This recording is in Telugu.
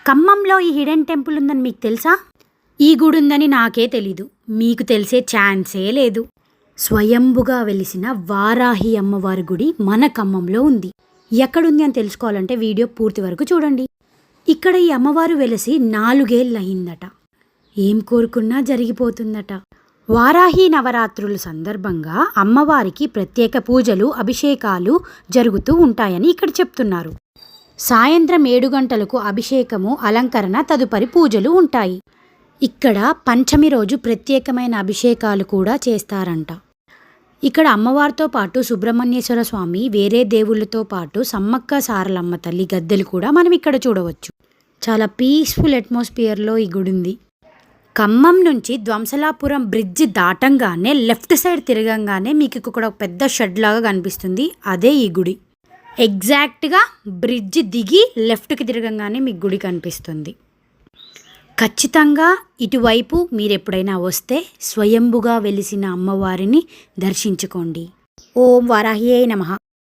ఖమ్మంలో ఈ హిడెన్ టెంపుల్ ఉందని మీకు తెలుసా? ఈ గుడి ఉందని నాకే తెలీదు. మీకు తెలిసే ఛాన్సే లేదు. స్వయంభుగా వెలిసిన వారాహి అమ్మవారి గుడి మన ఖమ్మంలో ఉంది. ఎక్కడుంది అని తెలుసుకోవాలంటే వీడియో పూర్తి వరకు చూడండి. ఇక్కడ ఈ అమ్మవారు వెలిసి 4 ఏళ్ళు అయిందట. ఏం కోరుకున్నా జరిగిపోతుందట. వారాహి నవరాత్రుల సందర్భంగా అమ్మవారికి ప్రత్యేక పూజలు, అభిషేకాలు జరుగుతూ ఉంటాయని ఇక్కడ చెప్తున్నారు. సాయంత్రం 7 గంటలకు అభిషేకము, అలంకరణ, తదుపరి పూజలు ఉంటాయి. ఇక్కడ పంచమి రోజు ప్రత్యేకమైన అభిషేకాలు కూడా చేస్తారంట. ఇక్కడ అమ్మవారితో పాటు సుబ్రహ్మణ్యేశ్వర స్వామి, వేరే దేవుళ్ళతో పాటు సమ్మక్క సారలమ్మ తల్లి గద్దెలు కూడా మనం ఇక్కడ చూడవచ్చు. చాలా పీస్ఫుల్ అట్మాస్ఫియర్లో ఈ గుడి ఉంది. ఖమ్మం నుంచి ధ్వంసలాపురం బ్రిడ్జ్ దాటంగానే లెఫ్ట్ సైడ్ తిరగంగానే మీకు ఇక్కడ ఒక పెద్ద షెడ్ లాగా కనిపిస్తుంది. అదే ఈ గుడి. ఎగ్జాక్ట్గా బ్రిడ్జ్ దిగి లెఫ్ట్కి తిరగంగానే మీకు గుడి కనిపిస్తుంది. ఖచ్చితంగా ఇటువైపు మీరు ఎప్పుడైనా వస్తే స్వయంభుగా వెలిసిన అమ్మవారిని దర్శించుకోండి. ఓం వారాహియే నమః.